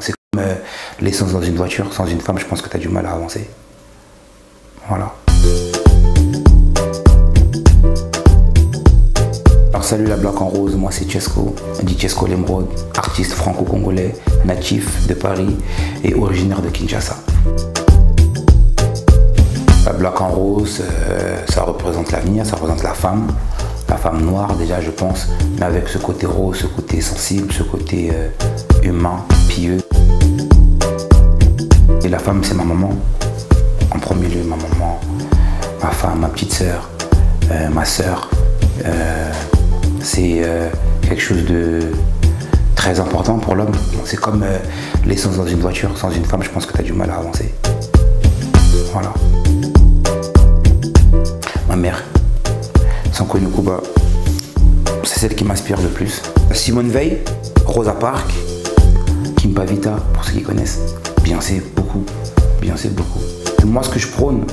C'est comme l'essence dans une voiture. Sans une femme, je pense que tu as du mal à avancer. Voilà. Alors salut la Black en Rose, moi c'est Chesco, dit Chesco Lemrod, artiste franco-congolais, natif de Paris et originaire de Kinshasa. La Black en Rose, ça représente l'avenir, ça représente la femme noire déjà je pense, mais avec ce côté rose, ce côté sensible, ce côté humain, pieux. Et la femme c'est ma maman, en premier lieu ma maman, ma femme, ma petite sœur, ma sœur. C'est quelque chose de très important pour l'homme. C'est comme l'essence dans une voiture. Sans une femme, je pense que tu as du mal à avancer. Voilà. Ma mère, Sanko Nukuba, c'est celle qui m'inspire le plus. Simone Veil, Rosa Parks, Kim Pavita, pour ceux qui connaissent. Beyoncé, beaucoup. Beyoncé, beaucoup. Moi, ce que je prône,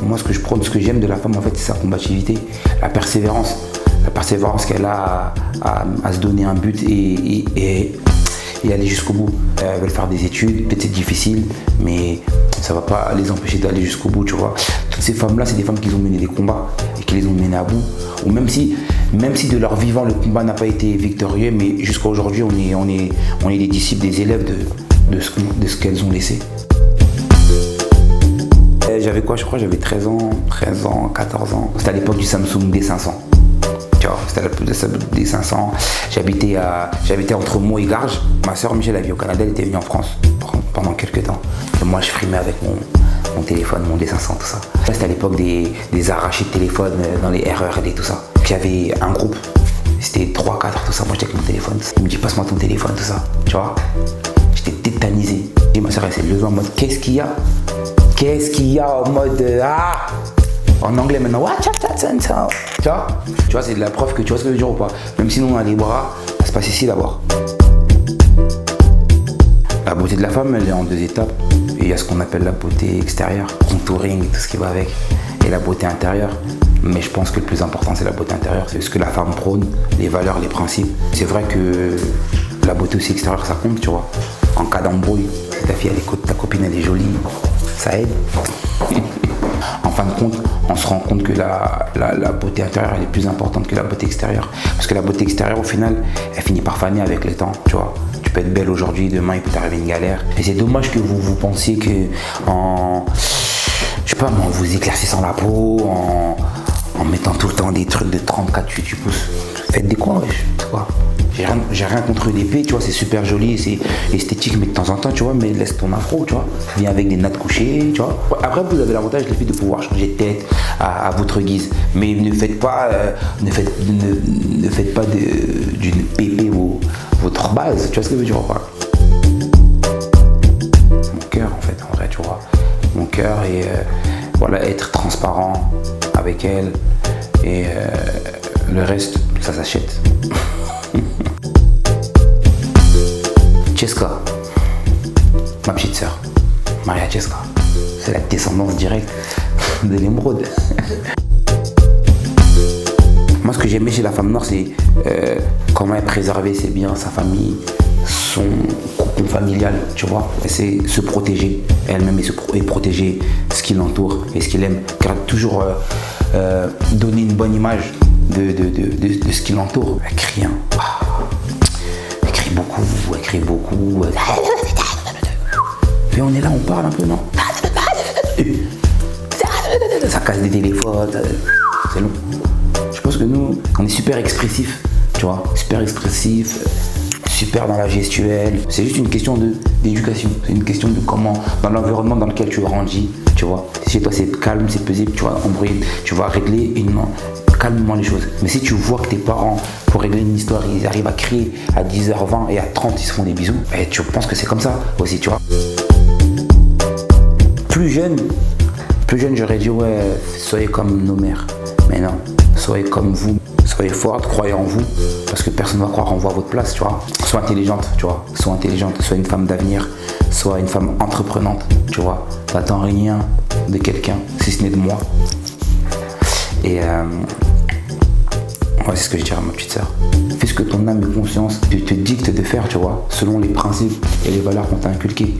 ce que j'aime de la femme, en fait, c'est sa combativité, la persévérance. La persévérance qu'elle a à se donner un but et aller jusqu'au bout. Elles veulent faire des études, peut-être c'est difficile, mais ça ne va pas les empêcher d'aller jusqu'au bout, tu vois. Toutes ces femmes-là, c'est des femmes qui ont mené des combats et qui les ont menés à bout. Ou même si de leur vivant, le combat n'a pas été victorieux, mais jusqu'à aujourd'hui, on est des disciples, des élèves de ce qu'elles ont laissé. J'avais quoi, je crois, j'avais 13 ans, 14 ans. C'était à l'époque du Samsung D500. C'était la plus des 500. J'habitais entre Meaux et Garges. Ma soeur Michel, elle vit au Canada, elle était venue en France pendant quelques temps. Et moi, je frimais avec mon téléphone, mon D500, tout ça. C'était à l'époque des arrachés de téléphone dans les RERD et tout ça. Puis il y avait un groupe, c'était 3, 4, tout ça. Moi, j'étais avec mon téléphone. Il me dit, passe-moi ton téléphone, tout ça. Tu vois, j'étais tétanisé. Et ma soeur, elle s'est levée en mode, qu'est-ce qu'il y a? Qu'est-ce qu'il y a en mode, ah! En anglais maintenant, tu vois, c'est de la preuve que tu vois ce que je veux dire ou pas. Même si nous on a les bras, c'est pas si d'abord. La beauté de la femme, elle est en 2 étapes. Et il y a ce qu'on appelle la beauté extérieure, contouring et tout ce qui va avec. Et la beauté intérieure. Mais je pense que le plus important, c'est la beauté intérieure. C'est ce que la femme prône, les valeurs, les principes. C'est vrai que la beauté aussi extérieure, ça compte, tu vois. En cas d'embrouille, si ta fille, ta copine, elle est jolie, ça aide. En fin de compte, on se rend compte que la beauté intérieure elle est plus importante que la beauté extérieure. Parce que la beauté extérieure, au final, elle finit par faner avec le temps, tu vois. Tu peux être belle aujourd'hui, demain il peut t'arriver une galère. Et c'est dommage que vous pensiez que je sais pas, en vous éclaircissant la peau, en mettant tout le temps des trucs de 34, 38 pouces. Faites des coins, tu vois. J'ai rien contre l'épée, tu vois, c'est super joli, c'est esthétique, mais de temps en temps, tu vois, mais laisse ton afro, tu vois. Viens avec des nattes couchées, tu vois. Après, vous avez l'avantage, les filles, de pouvoir changer de tête à votre guise. Mais ne faites pas, d'une pépé votre base, tu vois ce que je veux dire ou pas. Mon cœur, en fait, en vrai, tu vois. Mon cœur et voilà, être transparent avec elle. Et le reste, ça s'achète. Cheska, ma petite sœur, Maria Cheska, c'est la descendance directe de l'émeraude. Moi, ce que j'aimais chez la femme noire, c'est comment elle préservait ses biens, sa famille, son cocon familial, tu vois. C'est se protéger elle-même et protéger ce qui l'entoure et ce qu'il aime. Car toujours donner une bonne image de ce qui l'entoure. Elle crie, hein. Elle crie beaucoup. Mais on est là, on parle un peu, non? Ça casse des téléphones, c'est long. Je pense que nous, on est super expressifs, tu vois, super expressifs, super dans la gestuelle. C'est juste une question d'éducation, c'est une question de comment, dans l'environnement dans lequel tu grandis, tu vois. Si chez toi c'est calme, c'est paisible, tu vas embrouiller, tu vas régler calmement les choses. Mais si tu vois que tes parents, pour régler une histoire, ils arrivent à crier à 10h20 et à 30 ils se font des bisous, et tu penses que c'est comme ça aussi, tu vois. Plus jeune, j'aurais dit ouais, soyez comme nos mères. Mais non, soyez comme vous. Soyez forte, croyez en vous, parce que personne ne va croire en vous à votre place, tu vois. Sois intelligente, tu vois. Sois intelligente, sois une femme d'avenir, sois une femme entreprenante, tu vois. T'attends rien de quelqu'un, si ce n'est de moi. Et Ouais, c'est ce que je dirais à ma petite sœur. Fais ce que ton âme et conscience te dictent de faire, tu vois, selon les principes et les valeurs qu'on t'a inculquées.